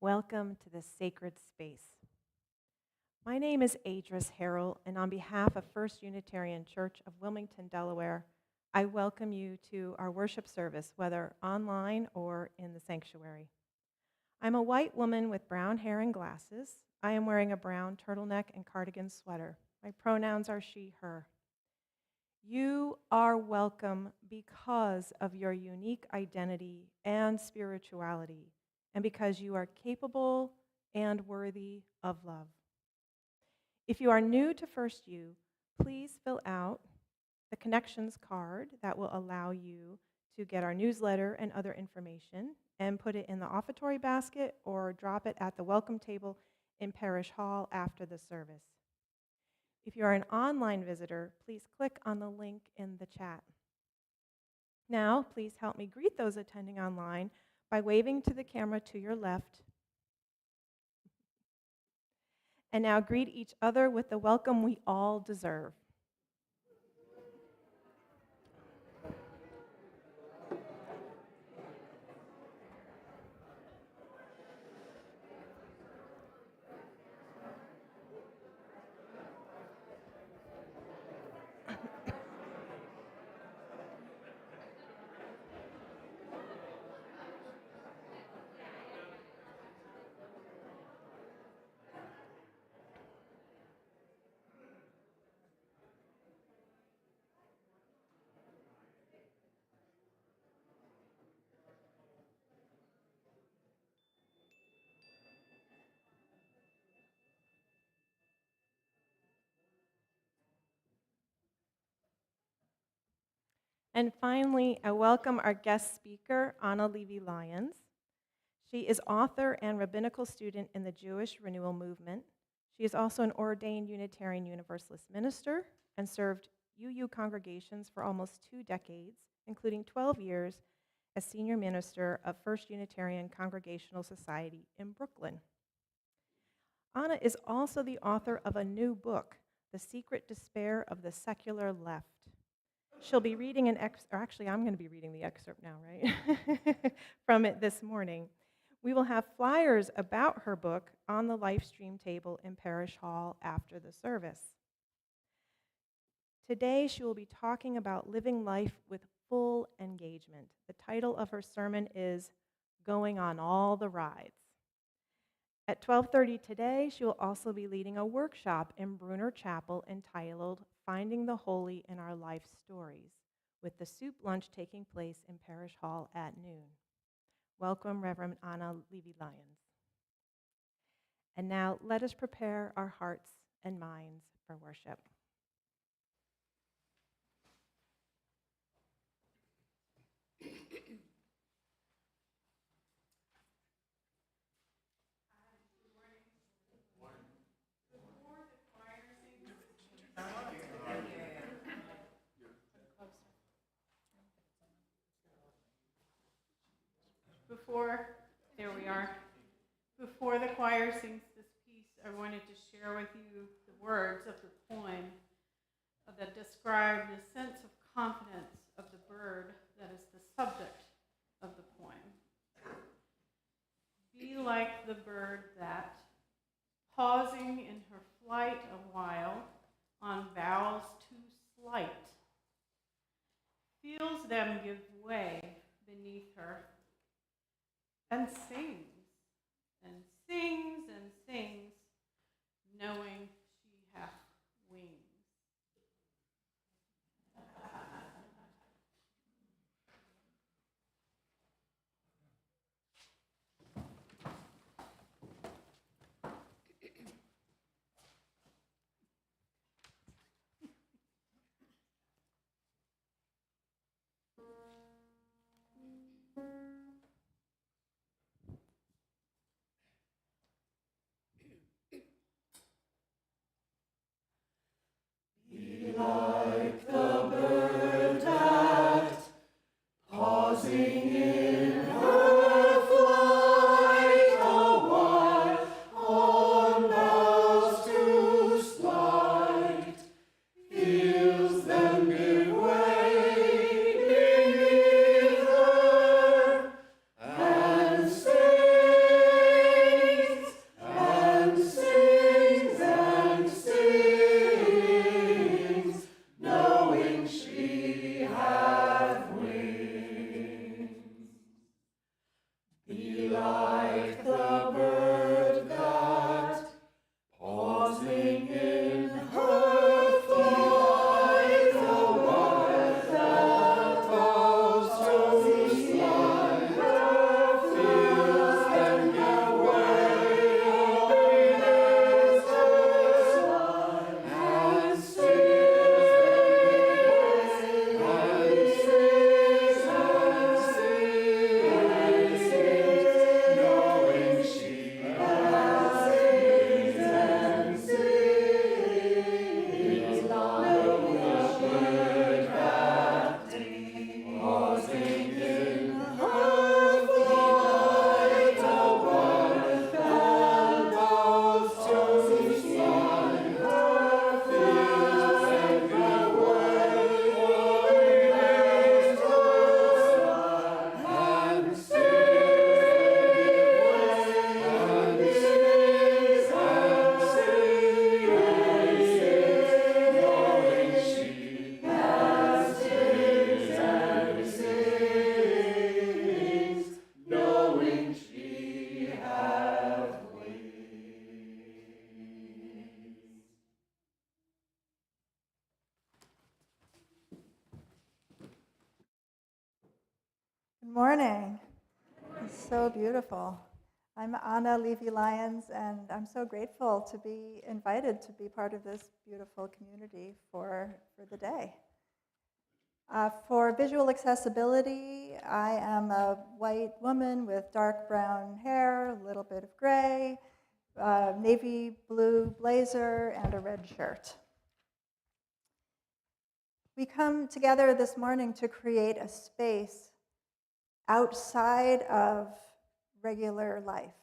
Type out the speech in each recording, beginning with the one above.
Welcome to this sacred space. My name is Edris, Harrell, and on behalf of First Unitarian Church of Wilmington, Delaware, I welcome you to our worship service, whether online or in the sanctuary. I'm a white woman with brown hair and glasses. I am wearing a brown turtleneck and cardigan sweater. My pronouns are she, her. You are welcome because of your unique identity and spirituality, and because you are capable and worthy of love. If you are new to First U, please fill out the connections card that will allow you to get our newsletter and other information, and put it in the offertory basket or drop it at the welcome table in Parish Hall after the service. If you are an online visitor, please click on the link in the chat. Now, please help me greet those attending online by waving to the camera to your left. And now greet each other with the welcome we all deserve. And finally, I welcome our guest speaker, Levy-Lyons. She is author and rabbinical student in the Jewish Renewal movement. She is also an ordained Unitarian Universalist minister and served UU congregations for almost 2 decades, including 12 years as senior minister of First Unitarian Congregational Society in Brooklyn. Anna is also the author of a new book, The Secret Despair of the Secular Left. She'll be reading an excerpt, or actually I'm going to be reading the excerpt now, right? From it this morning. We will have flyers about her book on the live stream table in Parish Hall after the service. Today, she will be talking about living life with full engagement. The title of her sermon is Going on All the Rides. At 12:30 today, she will also be leading a workshop in Bruner Chapel entitled Finding the Holy in Our Life Stories, with the soup lunch taking place in Parish Hall at noon. Welcome, Reverend Anna Levy-Lyons. And now let us prepare our hearts and minds for worship. There we are. Before the choir sings this piece, I wanted to share with you the words of the poem that describe the sense of confidence of the bird that is the subject of the poem. Be like the bird that, pausing in her flight a while on boughs too slight, feels them give way beneath her, and sings, and sings, and sings, knowing she hath wings. Like the bird that, pausing in her flight a while on boughs too slight, feels them give way beneath her, and sings, and sings, and sings, knowing she hath wings. Be like the bird that, pausing in her flight a while, that boughs too slight, feels them give way beneath her, and sings, knowing she has wings, and sings, like the bird that, pausing in her flight a while, that boughs too slight, feels them give way beneath her, and sings, knowing she has wings, and sings, knowing she hath wings. Good morning. It's so beautiful. I'm Anna Levy-Lyons, and I'm so grateful to be invited to be part of this beautiful community for the day. For visual accessibility, I am a white woman with dark brown hair, a little bit of gray, navy blue blazer, and a red shirt. We come together this morning to create a space outside of regular life,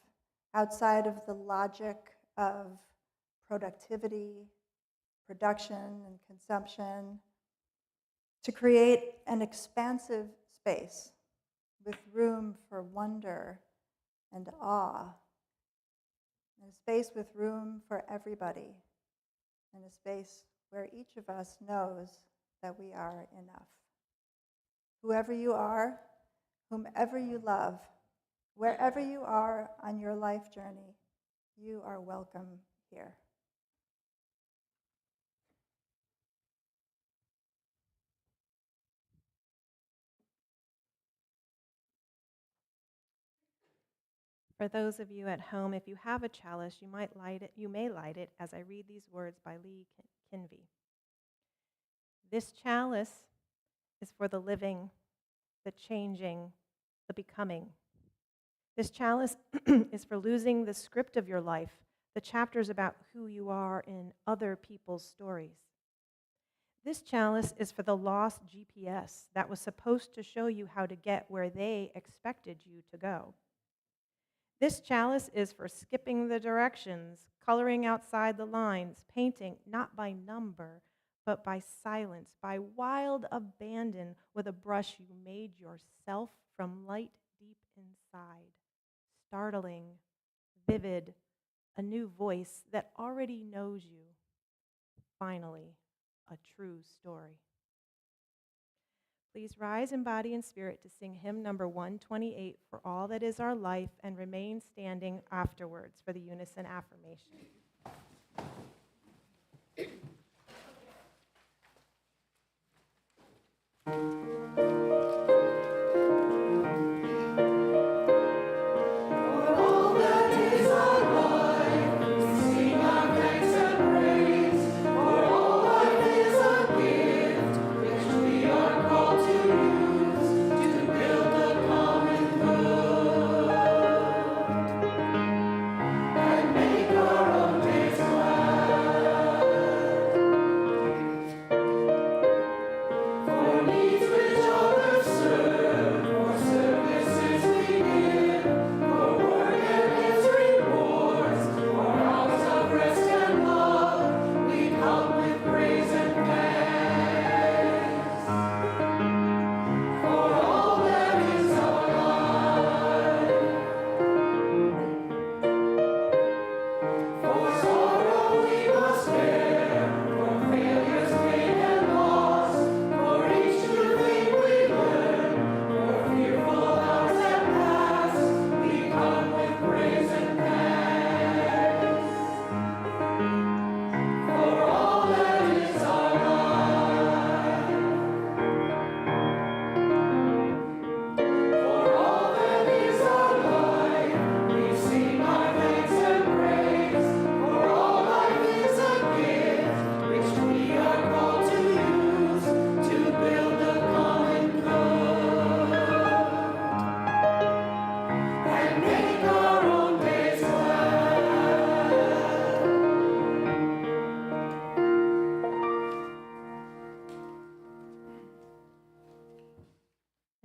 outside of the logic of productivity, production, and consumption, to create an expansive space with room for wonder and awe, and a space with room for everybody, and a space where each of us knows that we are enough. Whoever you are, whomever you love, wherever you are on your life journey, you are welcome here. For those of you at home, if you have a chalice, you may light it as I read these words by Lee Kinvey. This chalice is for the living, the changing, the becoming. This chalice is for losing the script of your life, the chapters about who you are in other people's stories. This chalice is for the lost GPS that was supposed to show you how to get where they expected you to go. This chalice is for skipping the directions, coloring outside the lines, painting not by number, but by silence, by wild abandon with a brush you made yourself from light deep inside, startling, vivid, a new voice that already knows you. Finally, a true story. Please rise in body and spirit to sing hymn number 128, For All That Is Our Life, and remain standing afterwards for the unison affirmation.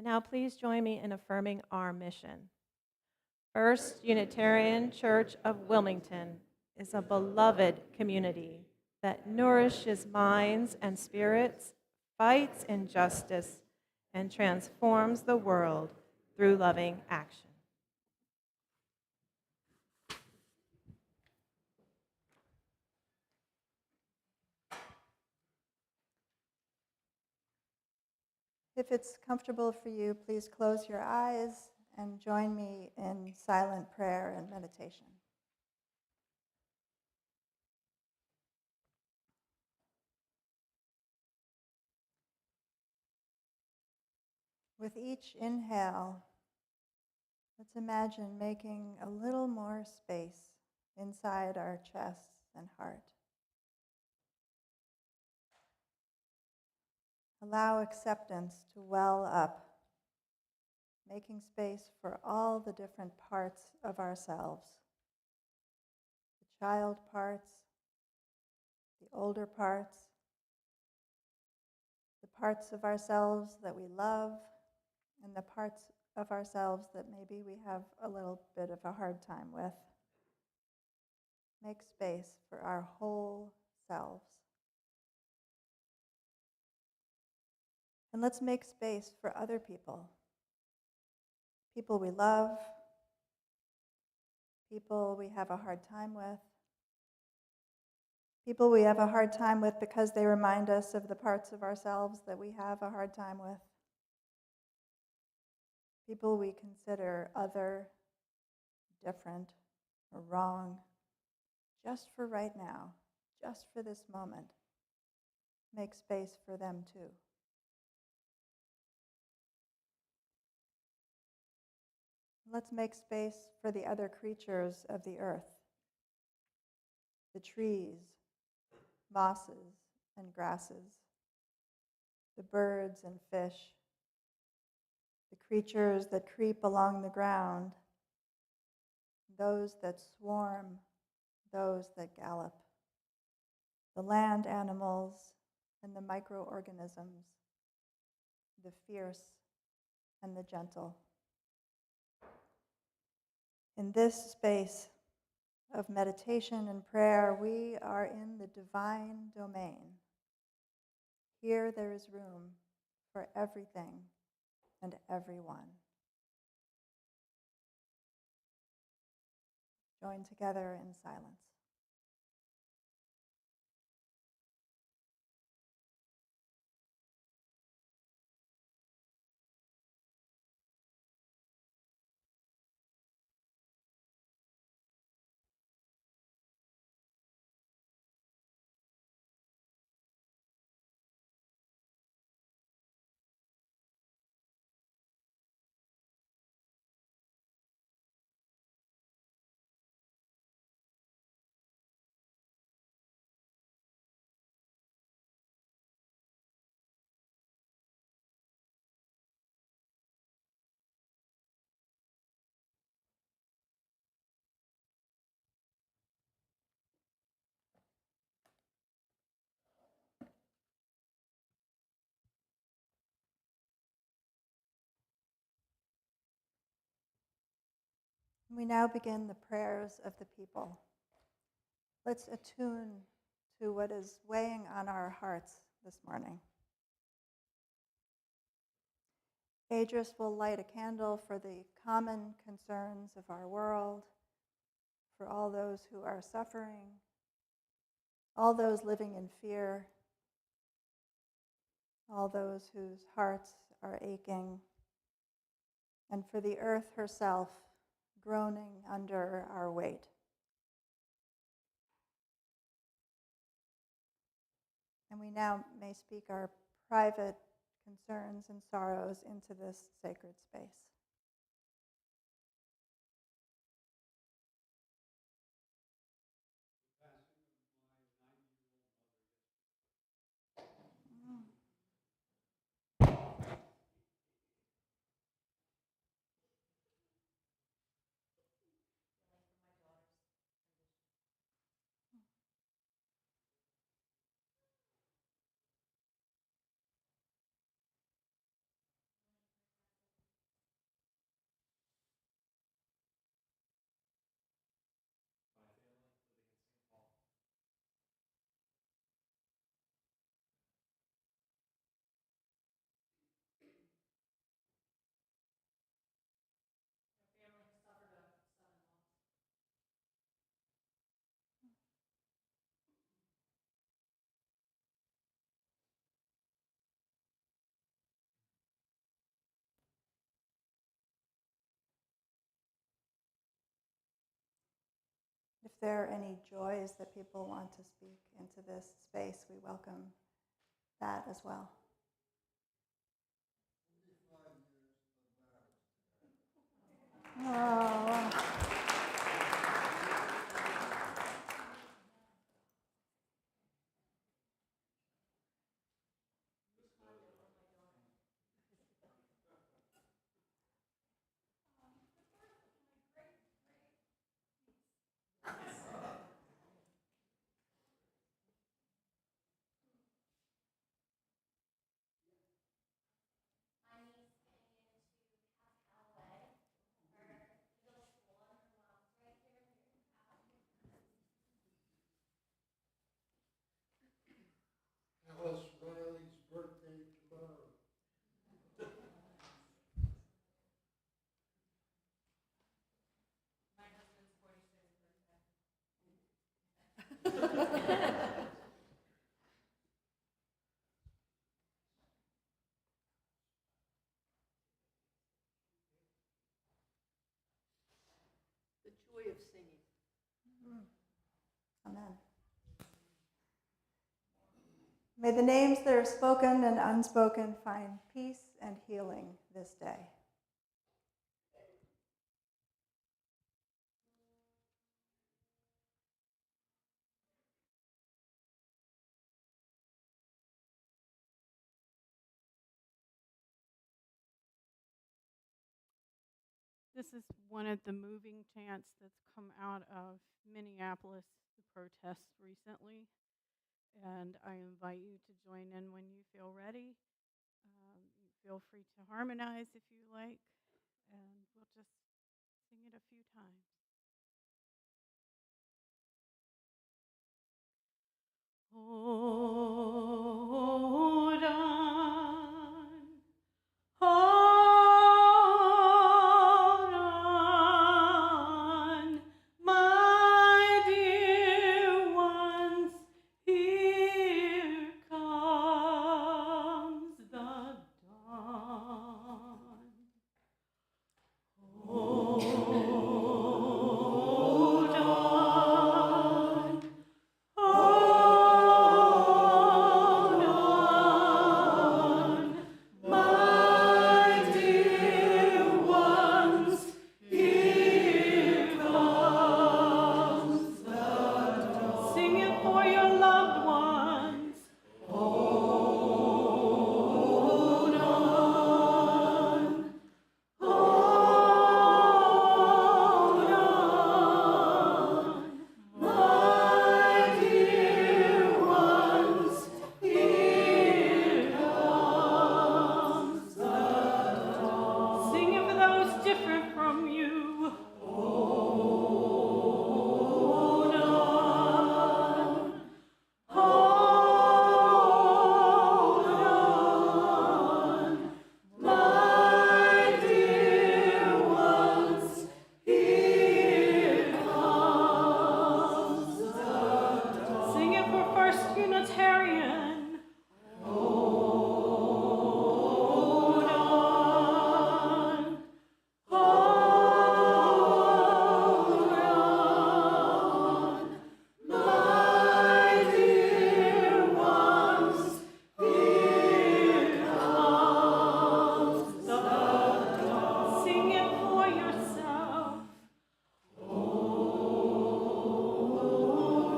And now please join me in affirming our mission. First Unitarian Church of Wilmington is a beloved community that nourishes minds and spirits, fights injustice, and transforms the world through loving action. If it's comfortable for you, please close your eyes and join me in silent prayer and meditation. With each inhale, let's imagine making a little more space inside our chests and heart. Allow acceptance to well up, making space for all the different parts of ourselves. The child parts, the older parts, the parts of ourselves that we love, and the parts of ourselves that maybe we have a little bit of a hard time with. Make space for our whole selves. And let's make space for other people. People we love, people we have a hard time with, People we have a hard time with because they remind us of the parts of ourselves that we have a hard time with. People we consider other, different, or wrong, just for right now, just for this moment. Make space for them too. Let's make space for the other creatures of the earth, the trees, mosses and grasses, the birds and fish, the creatures that creep along the ground, those that swarm, those that gallop, the land animals and the microorganisms, the fierce and the gentle. In this space of meditation and prayer, we are in the divine domain. Here there is room for everything and everyone. Join together in silence. We now begin the prayers of the people. Let's attune to what is weighing on our hearts this morning. Edris will light a candle for the common concerns of our world, for all those who are suffering, all those living in fear, all those whose hearts are aching, and for the earth herself groaning under our weight. And we now may speak our private concerns and sorrows into this sacred space. If there are any joys that people want to speak into this space, we welcome that as well. Oh. joy of singing. Amen. May the names that are spoken and unspoken find peace and healing this day. This is one of the moving chants that's come out of Minneapolis, the protests recently. And I invite you to join in when you feel ready. Feel free to harmonize if you like, and we'll just sing it a few times. Hold on, hold on, my dear ones, here comes the dawn. Hold on, hold on, my dear ones, here comes the dawn. Sing it for your loved ones. Hold on, hold on, my dear ones, here comes the dawn. Sing it for those different from you. Hold on, hold on, my dear ones, here comes the dawn. Sing it for First Unitarian. Hold on, hold on, my dear ones, here comes the dawn. Sing it for yourself. Hold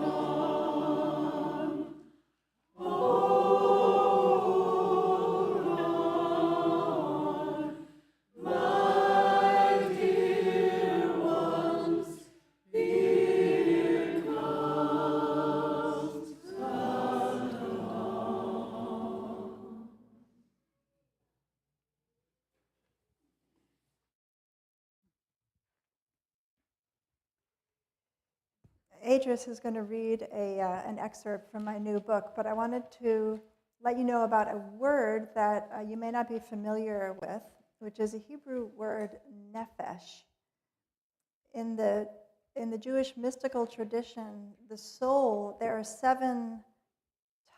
on, hold on, my dear ones, here comes the dawn. Edris is going to read an excerpt from my new book, but I wanted to let you know about a word that you may not be familiar with, which is a Hebrew word, nephesh. In the Jewish mystical tradition, the soul, there are 7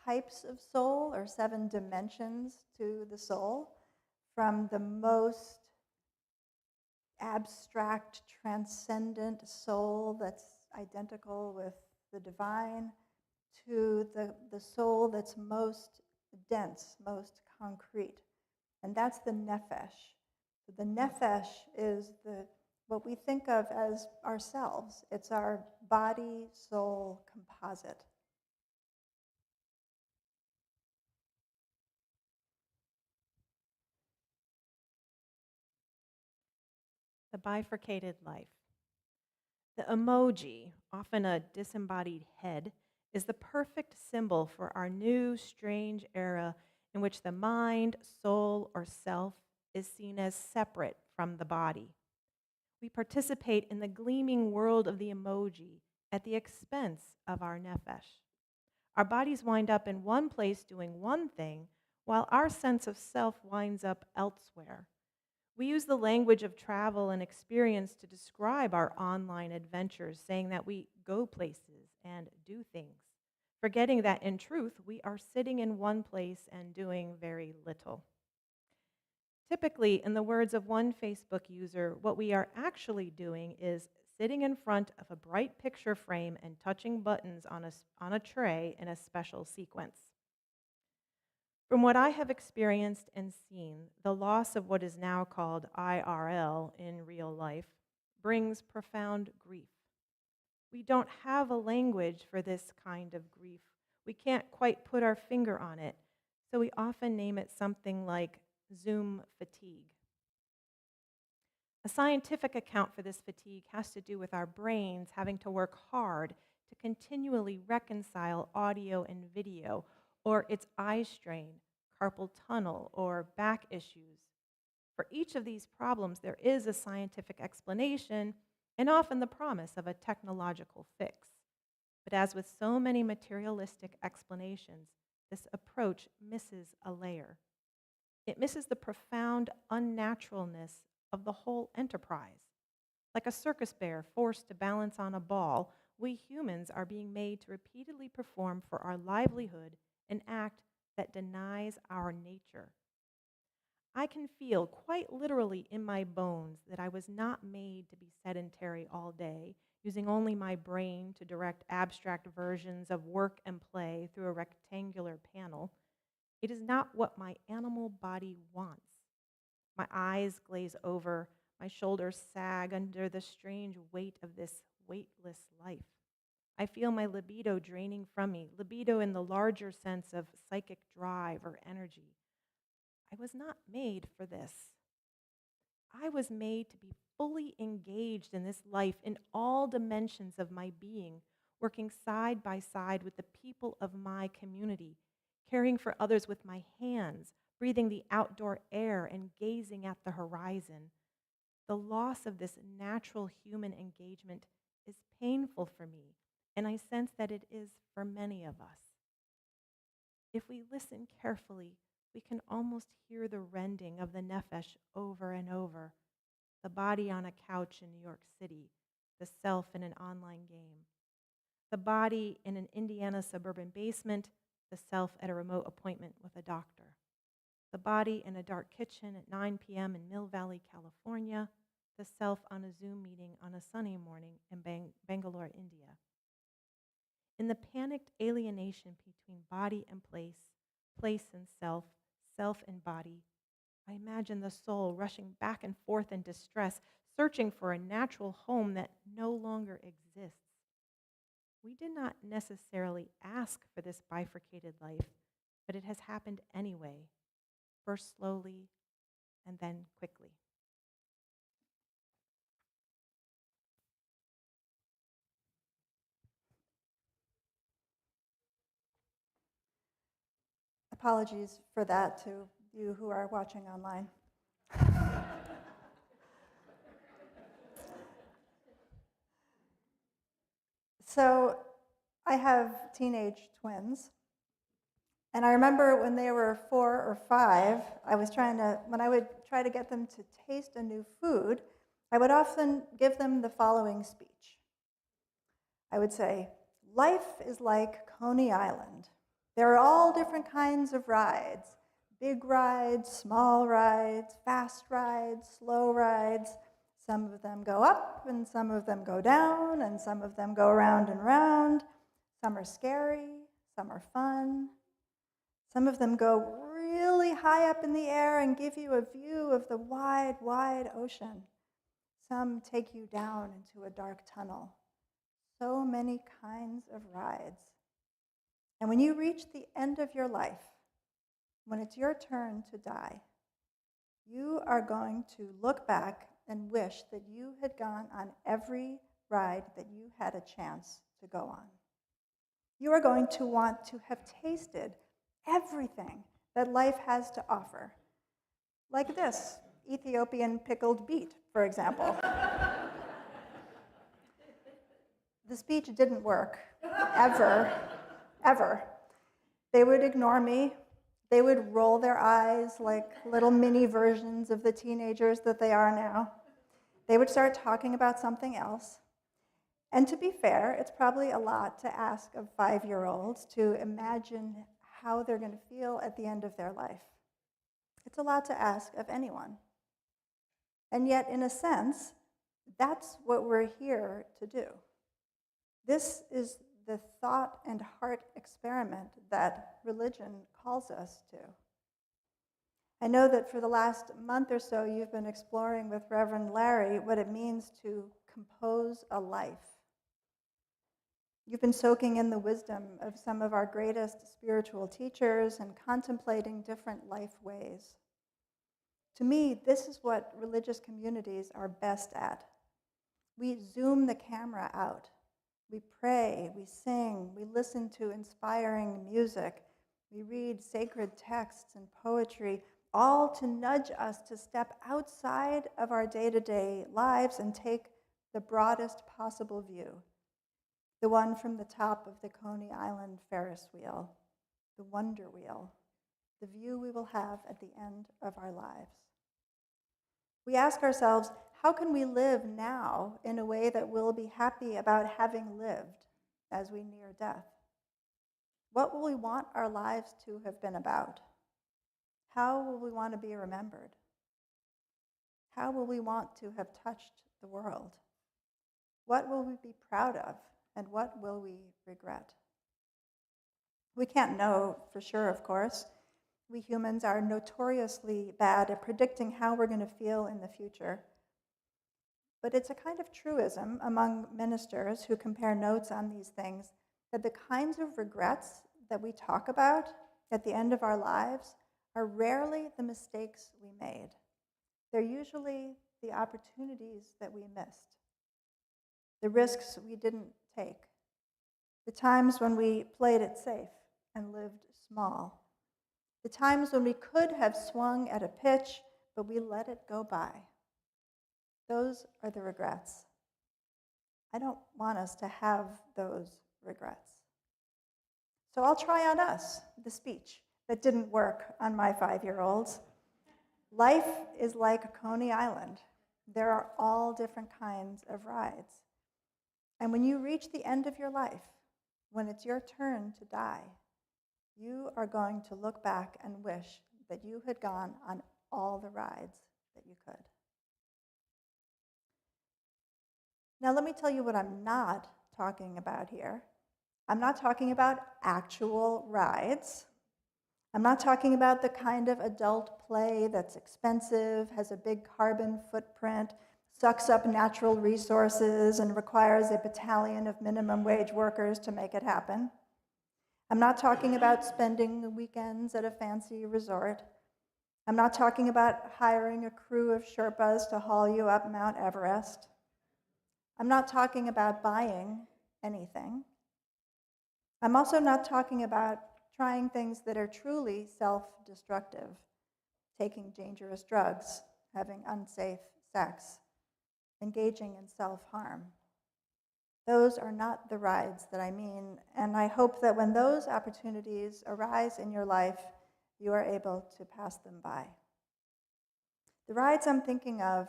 types of soul, or 7 dimensions to the soul, from the most abstract, transcendent soul that's identical with the divine, to the soul that's most dense, most concrete. And that's the nephesh. The nephesh is what we think of as ourselves. It's our body-soul composite. The bifurcated life. The emoji, often a disembodied head, is the perfect symbol for our new, strange era in which the mind, soul, or self is seen as separate from the body. We participate in the gleaming world of the emoji at the expense of our nephesh. Our bodies wind up in one place doing one thing, while our sense of self winds up elsewhere. We use the language of travel and experience to describe our online adventures, saying that we go places and do things, forgetting that in truth we are sitting in one place and doing very little. Typically, in the words of one Facebook user, what we are actually doing is sitting in front of a bright picture frame and touching buttons on a tray in a special sequence. From what I have experienced and seen, the loss of what is now called IRL in real life brings profound grief. We don't have a language for this kind of grief. We can't quite put our finger on it, so we often name it something like Zoom fatigue. A scientific account for this fatigue has to do with our brains having to work hard to continually reconcile audio and video, or it's eye strain, carpal tunnel, or back issues. For each of these problems, there is a scientific explanation and often the promise of a technological fix. But as with so many materialistic explanations, this approach misses a layer. It misses the profound unnaturalness of the whole enterprise. Like a circus bear forced to balance on a ball, we humans are being made to repeatedly perform for our livelihood an act that denies our nature. I can feel quite literally in my bones that I was not made to be sedentary all day, using only my brain to direct abstract versions of work and play through a rectangular panel. It is not what my animal body wants. My eyes glaze over, my shoulders sag under the strange weight of this weightless life. I feel my libido draining from me, libido in the larger sense of psychic drive or energy. I was not made for this. I was made to be fully engaged in this life in all dimensions of my being, working side by side with the people of my community, caring for others with my hands, breathing the outdoor air and gazing at the horizon. The loss of this natural human engagement is painful for me, and I sense that it is for many of us. If we listen carefully, we can almost hear the rending of the nefesh over and over. The body on a couch in New York City, the self in an online game. The body in an Indiana suburban basement, the self at a remote appointment with a doctor. The body in a dark kitchen at 9 p.m. in Mill Valley, California, the self on a Zoom meeting on a sunny morning in Bangalore, India. In the panicked alienation between body and place and self, self and body, I imagine the soul rushing back and forth in distress, searching for a natural home that no longer exists. We did not necessarily ask for this bifurcated life, but it has happened anyway, first slowly and then quickly. Apologies for that to you who are watching online. So I have teenage twins. And I remember when they were 4 or 5, when I would try to get them to taste a new food, I would often give them the following speech. I would say, life is like Coney Island. There are all different kinds of rides, big rides, small rides, fast rides, slow rides. Some of them go up and some of them go down and some of them go round and round. Some are scary, some are fun. Some of them go really high up in the air and give you a view of the wide, wide ocean. Some take you down into a dark tunnel. So many kinds of rides. And when you reach the end of your life, when it's your turn to die, you are going to look back and wish that you had gone on every ride that you had a chance to go on. You are going to want to have tasted everything that life has to offer. Like this, Ethiopian pickled beet, for example. The speech didn't work, ever. They would ignore me. They would roll their eyes like little mini versions of the teenagers that they are now. They would start talking about something else. And to be fair, it's probably a lot to ask of 5-year-olds to imagine how they're going to feel at the end of their life. It's a lot to ask of anyone. And yet, in a sense, that's what we're here to do. This is the thought and heart experiment that religion calls us to. I know that for the last month or so, you've been exploring with Reverend Larry what it means to compose a life. You've been soaking in the wisdom of some of our greatest spiritual teachers and contemplating different life ways. To me, this is what religious communities are best at. We zoom the camera out. We pray, we sing, we listen to inspiring music, we read sacred texts and poetry, all to nudge us to step outside of our day-to-day lives and take the broadest possible view, the one from the top of the Coney Island Ferris wheel, the wonder wheel, the view we will have at the end of our lives. We ask ourselves, how can we live now in a way that we'll be happy about having lived as we near death? What will we want our lives to have been about? How will we want to be remembered? How will we want to have touched the world? What will we be proud of, and what will we regret? We can't know for sure, of course. We humans are notoriously bad at predicting how we're going to feel in the future. But it's a kind of truism among ministers who compare notes on these things that the kinds of regrets that we talk about at the end of our lives are rarely the mistakes we made. They're usually the opportunities that we missed, the risks we didn't take, the times when we played it safe and lived small, the times when we could have swung at a pitch, but we let it go by. Those are the regrets. I don't want us to have those regrets. So I'll try on us the speech that didn't work on my 5-year-olds. Life is like a Coney Island. There are all different kinds of rides. And when you reach the end of your life, when it's your turn to die, you are going to look back and wish that you had gone on all the rides that you could. Now, let me tell you what I'm not talking about here. I'm not talking about actual rides. I'm not talking about the kind of adult play that's expensive, has a big carbon footprint, sucks up natural resources, and requires a battalion of minimum wage workers to make it happen. I'm not talking about spending weekends at a fancy resort. I'm not talking about hiring a crew of Sherpas to haul you up Mount Everest. I'm not talking about buying anything. I'm also not talking about trying things that are truly self-destructive, taking dangerous drugs, having unsafe sex, engaging in self-harm. Those are not the rides that I mean, and I hope that when those opportunities arise in your life, you are able to pass them by. The rides I'm thinking of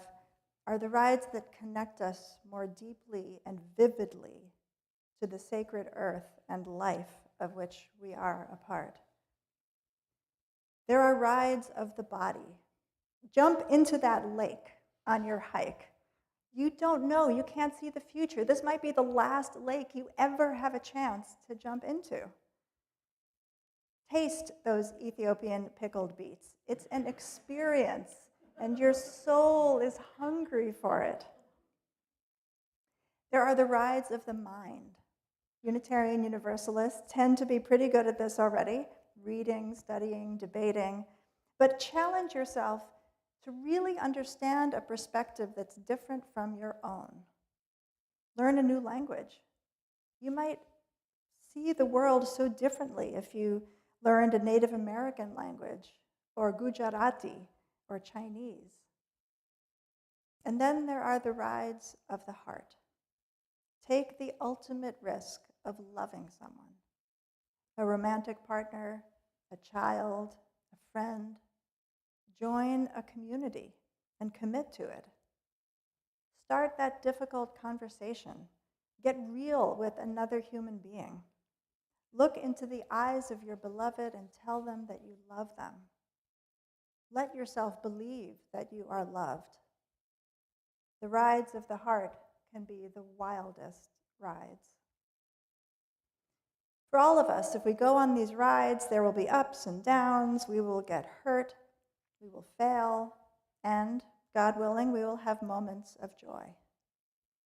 are the rides that connect us more deeply and vividly to the sacred earth and life of which we are a part. There are rides of the body. Jump into that lake on your hike. You don't know, you can't see the future. This might be the last lake you ever have a chance to jump into. Taste those Ethiopian pickled beets. It's an experience, and your soul is hungry for it. There are the rides of the mind. Unitarian Universalists tend to be pretty good at this already, reading, studying, debating, but challenge yourself to really understand a perspective that's different from your own. Learn a new language. You might see the world so differently if you learned a Native American language, or Gujarati, or Chinese. And then there are the rides of the heart. Take the ultimate risk of loving someone, a romantic partner, a child, a friend. Join a community and commit to it. Start that difficult conversation. Get real with another human being. Look into the eyes of your beloved and tell them that you love them. Let yourself believe that you are loved. The rides of the heart can be the wildest rides. For all of us, if we go on these rides, there will be ups and downs, we will get hurt, we will fail, and, God willing, we will have moments of joy.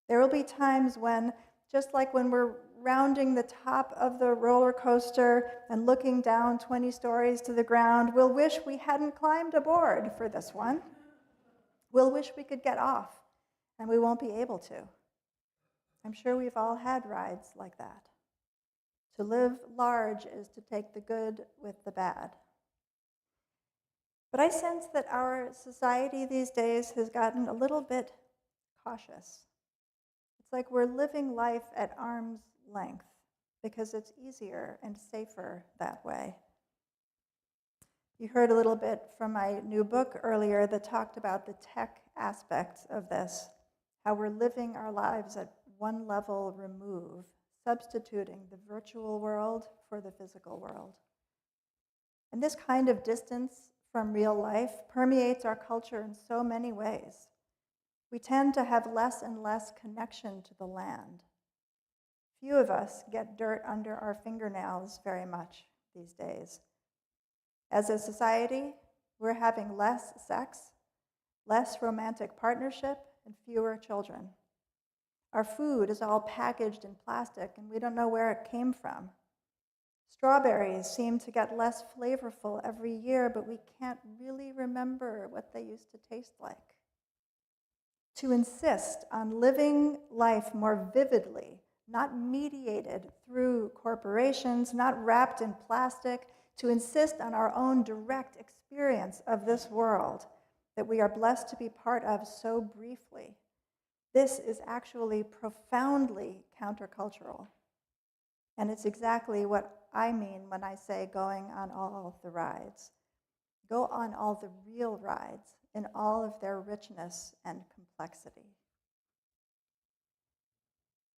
There will be times when, just like when we're rounding the top of the roller coaster and looking down 20 stories to the ground, we'll wish we hadn't climbed aboard for this one. We'll wish we could get off, and we won't be able to. I'm sure we've all had rides like that. To live large is to take the good with the bad. But I sense that our society these days has gotten a little bit cautious. It's like we're living life at arm's length because it's easier and safer that way. You heard a little bit from my new book earlier that talked about the tech aspects of this, how we're living our lives at one level remove, substituting the virtual world for the physical world. And this kind of distance from real life permeates our culture in so many ways. We tend to have less and less connection to the land. Few of us get dirt under our fingernails very much these days. As a society, we're having less sex, less romantic partnership, and fewer children. Our food is all packaged in plastic, and we don't know where it came from. Strawberries seem to get less flavorful every year, but we can't really remember what they used to taste like. To insist on living life more vividly, not mediated through corporations, not wrapped in plastic, to insist on our own direct experience of this world that we are blessed to be part of so briefly. This is actually profoundly countercultural. And it's exactly what I mean when I say going on all the rides. Go on all the real rides in all of their richness and complexity.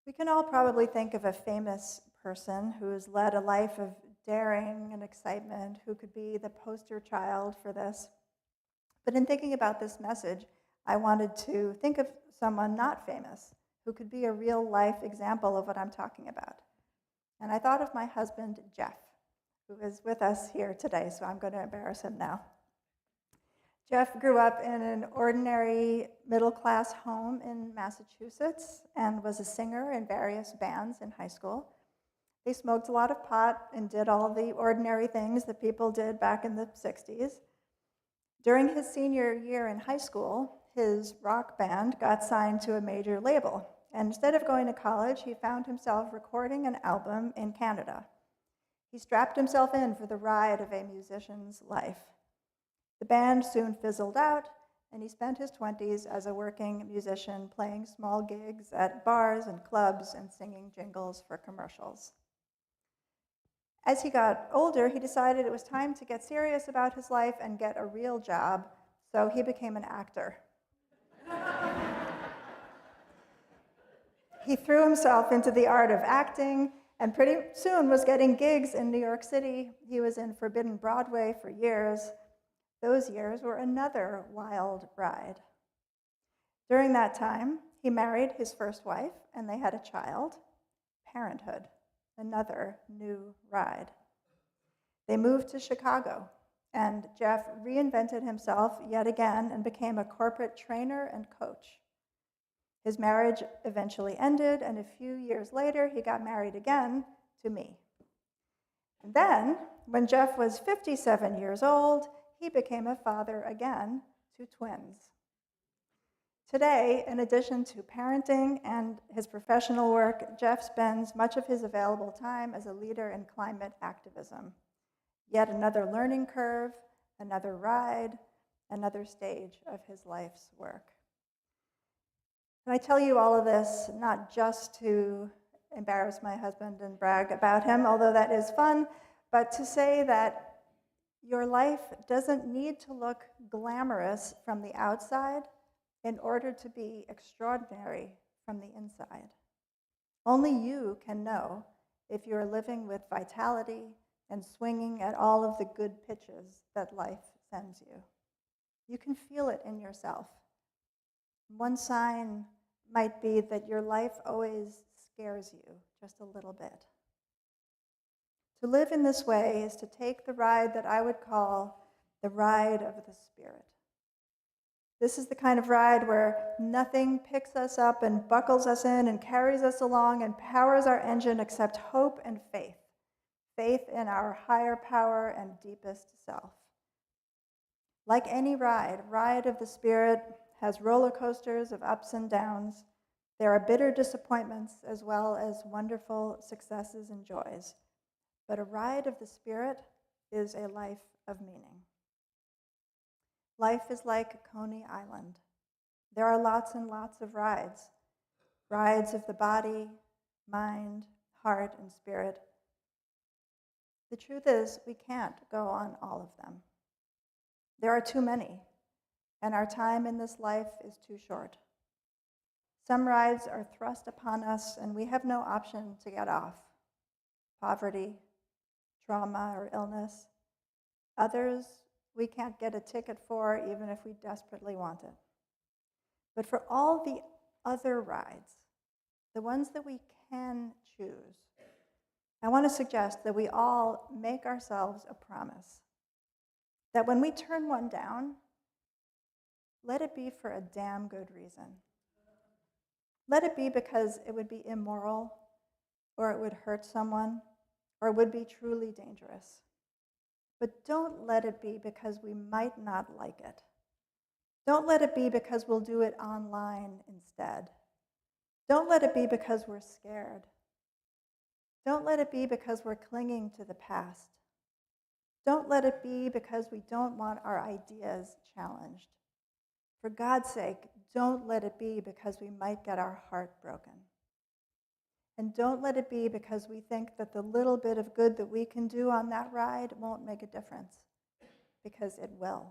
We can all probably think of a famous person who's led a life of daring and excitement, who could be the poster child for this. But in thinking about this message, I wanted to think of someone not famous who could be a real life example of what I'm talking about. And I thought of my husband, Jeff, who is with us here today, so I'm going to embarrass him now. Jeff grew up in an ordinary middle-class home in Massachusetts and was a singer in various bands in high school. They smoked a lot of pot and did all the ordinary things that people did back in the 60s. During his senior year in high school, his rock band got signed to a major label. And instead of going to college, he found himself recording an album in Canada. He strapped himself in for the ride of a musician's life. The band soon fizzled out, and he spent his 20s as a working musician playing small gigs at bars and clubs and singing jingles for commercials. As he got older, he decided it was time to get serious about his life and get a real job, so he became an actor. He threw himself into the art of acting and pretty soon was getting gigs in New York City. He was in Forbidden Broadway for years. Those years were another wild ride. During that time, he married his first wife and they had a child. Parenthood, another new ride. They moved to Chicago, and Jeff reinvented himself yet again and became a corporate trainer and coach. His marriage eventually ended, and a few years later, he got married again to me. And then, when Jeff was 57 years old, he became a father again to twins. Today, in addition to parenting and his professional work, Jeff spends much of his available time as a leader in climate activism. Yet another learning curve, another ride, another stage of his life's work. And I tell you all of this not just to embarrass my husband and brag about him, although that is fun, but to say that your life doesn't need to look glamorous from the outside in order to be extraordinary from the inside. Only you can know if you're living with vitality and swinging at all of the good pitches that life sends you. You can feel it in yourself. One sign might be that your life always scares you just a little bit. To live in this way is to take the ride that I would call the ride of the Spirit. This is the kind of ride where nothing picks us up and buckles us in and carries us along and powers our engine except hope and faith. Faith in our higher power and deepest self. Like any ride of the Spirit has roller coasters of ups and downs. There are bitter disappointments as well as wonderful successes and joys. But a ride of the Spirit is a life of meaning. Life is like Coney Island. There are lots and lots of rides. Rides of the body, mind, heart, and spirit. The truth is, we can't go on all of them. There are too many, and our time in this life is too short. Some rides are thrust upon us, and we have no option to get off. Poverty, trauma, or illness. Others, we can't get a ticket for, even if we desperately want it. But for all the other rides, the ones that we can choose, I want to suggest that we all make ourselves a promise that when we turn one down, let it be for a damn good reason. Let it be because it would be immoral, or it would hurt someone, or it would be truly dangerous. But don't let it be because we might not like it. Don't let it be because we'll do it online instead. Don't let it be because we're scared. Don't let it be because we're clinging to the past. Don't let it be because we don't want our ideas challenged. For God's sake, don't let it be because we might get our heart broken. And don't let it be because we think that the little bit of good that we can do on that ride won't make a difference, because it will.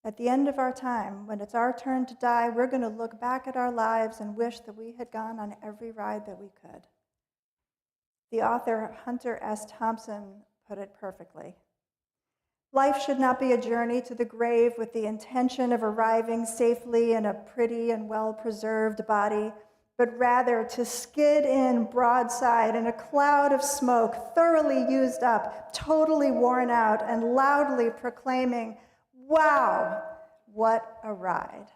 At the end of our time, when it's our turn to die, we're going to look back at our lives and wish that we had gone on every ride that we could. The author Hunter S. Thompson put it perfectly. Life should not be a journey to the grave with the intention of arriving safely in a pretty and well-preserved body, but rather to skid in broadside in a cloud of smoke, thoroughly used up, totally worn out, and loudly proclaiming, "Wow, what a ride."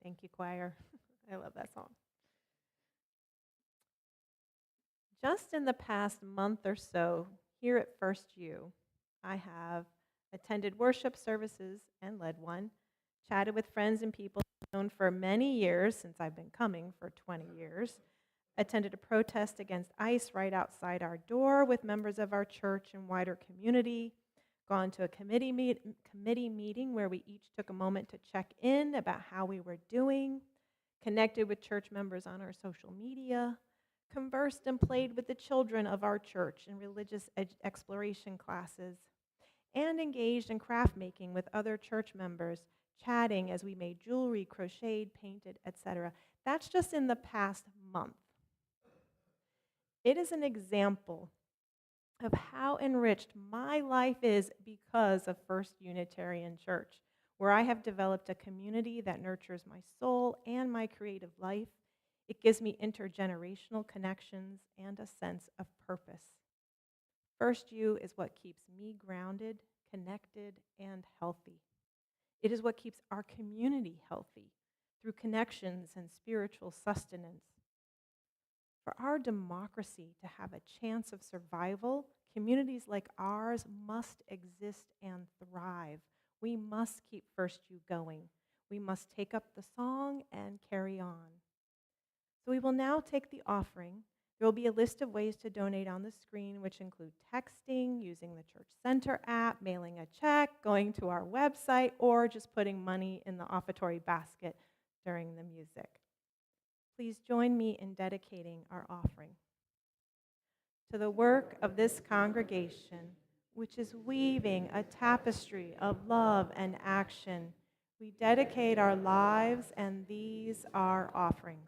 Thank you, choir. I love that song. Just in the past month or so, here at First U, I have attended worship services and led one, chatted with friends and people known for many years, since I've been coming for 20 years, attended a protest against ICE right outside our door with members of our church and wider community, gone to a committee meeting where we each took a moment to check in about how we were doing, connected with church members on our social media, conversed and played with the children of our church in religious exploration classes, and engaged in craft making with other church members, chatting as we made jewelry, crocheted, painted, etc. That's just in the past month. It is an example of how enriched my life is because of First Unitarian Church, where I have developed a community that nurtures my soul and my creative life. It gives me intergenerational connections and a sense of purpose. First U is what keeps me grounded, connected, and healthy. It is what keeps our community healthy through connections and spiritual sustenance. For our democracy to have a chance of survival, communities like ours must exist and thrive. We must keep First U going. We must take up the song and carry on. So we will now take the offering. There will be a list of ways to donate on the screen, which include texting, using the Church Center app, mailing a check, going to our website, or just putting money in the offertory basket during the music. Please join me in dedicating our offering. To the work of this congregation, which is weaving a tapestry of love and action, we dedicate our lives, and these are offerings.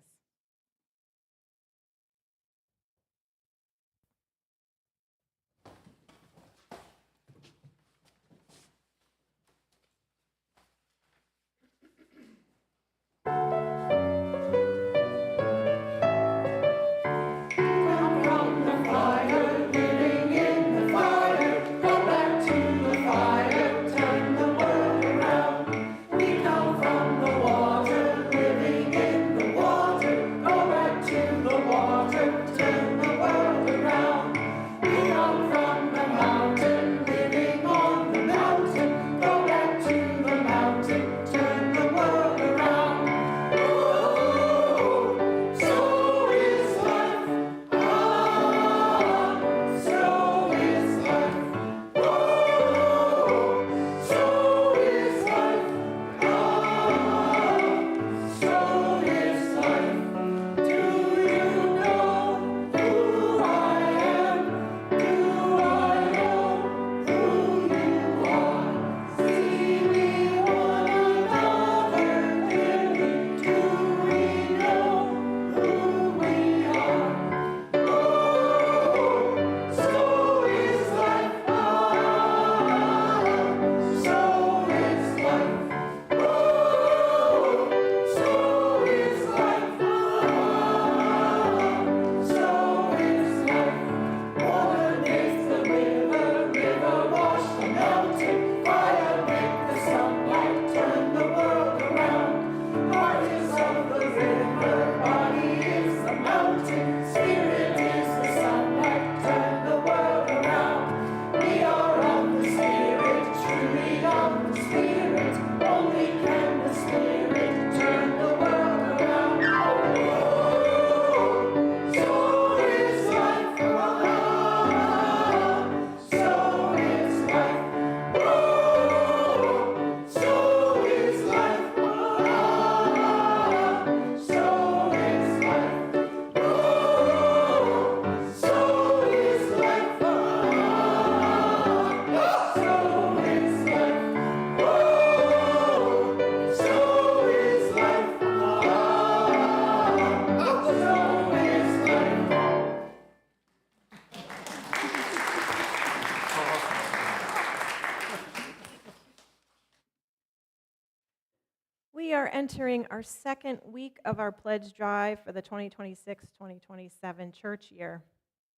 We are entering our second week of our pledge drive for the 2026-2027 church year.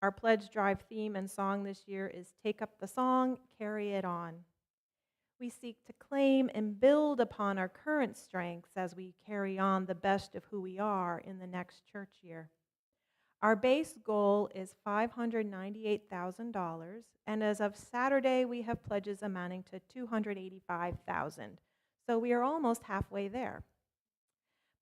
Our pledge drive theme and song this year is Take Up the Song, Carry It On. We seek to claim and build upon our current strengths as we carry on the best of who we are in the next church year. Our base goal is $598,000, and as of Saturday, we have pledges amounting to $285,000. So we are almost halfway there.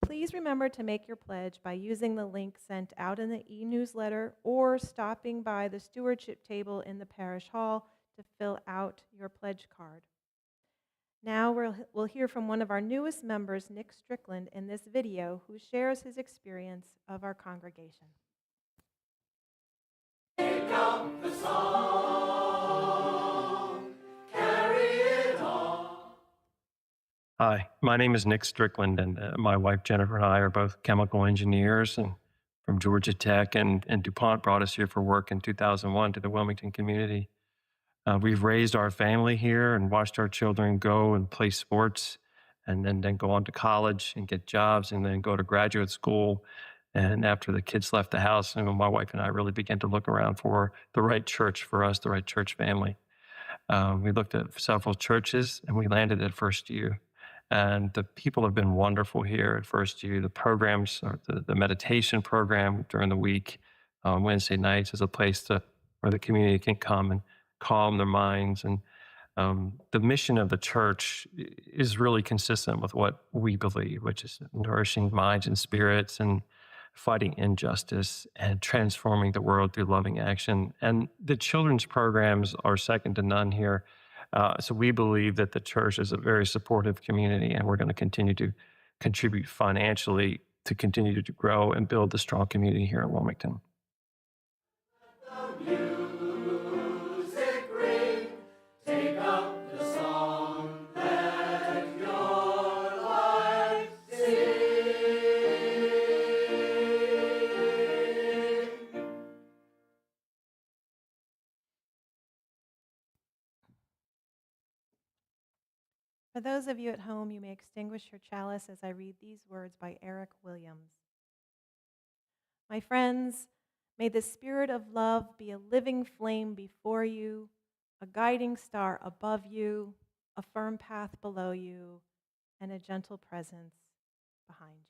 Please remember to make your pledge by using the link sent out in the e-newsletter or stopping by the stewardship table in the parish hall to fill out your pledge card. Now we'll hear from one of our newest members, Nick Strickland, in this video, who shares his experience of our congregation. Take up the song, carry it on. Hi, my name is Nick Strickland, and my wife Jennifer and I are both chemical engineers, and from Georgia Tech, and DuPont brought us here for work in 2001 to the Wilmington community. We've raised our family here and watched our children go and play sports and then go on to college and get jobs and then go to graduate school. And after the kids left the house, my wife and I really began to look around for the right church for us, the right church family. We looked at several churches and we landed at First U. And the people have been wonderful here at First U. The programs, or the meditation program during the week, on Wednesday nights, is a place where the community can come and calm their minds. And the mission of the church is really consistent with what we believe, which is nourishing minds and spirits and fighting injustice and transforming the world through loving action. And the children's programs are second to none here. So we believe that the church is a very supportive community, and we're going to continue to contribute financially to continue to grow and build the strong community here in Wilmington. Music ring, take up the song, let your life sing. For those of you at home, you may extinguish your chalice as I read these words by Eric Williams. My friends, may the spirit of love be a living flame before you, a guiding star above you, a firm path below you, and a gentle presence behind you.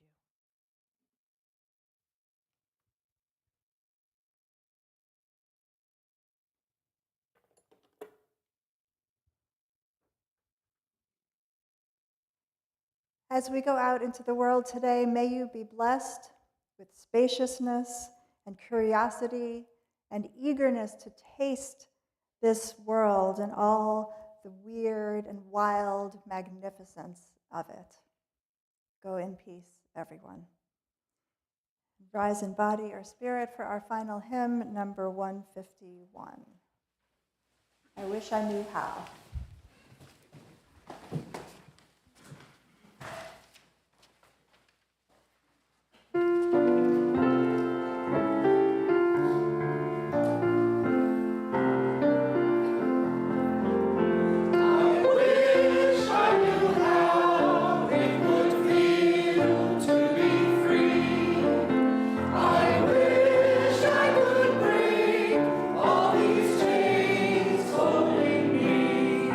As we go out into the world today, may you be blessed with spaciousness and curiosity and eagerness to taste this world and all the weird and wild magnificence of it. Go in peace, everyone. Rise in body or spirit for our final hymn, number 151. I wish I knew how. All these chains holding me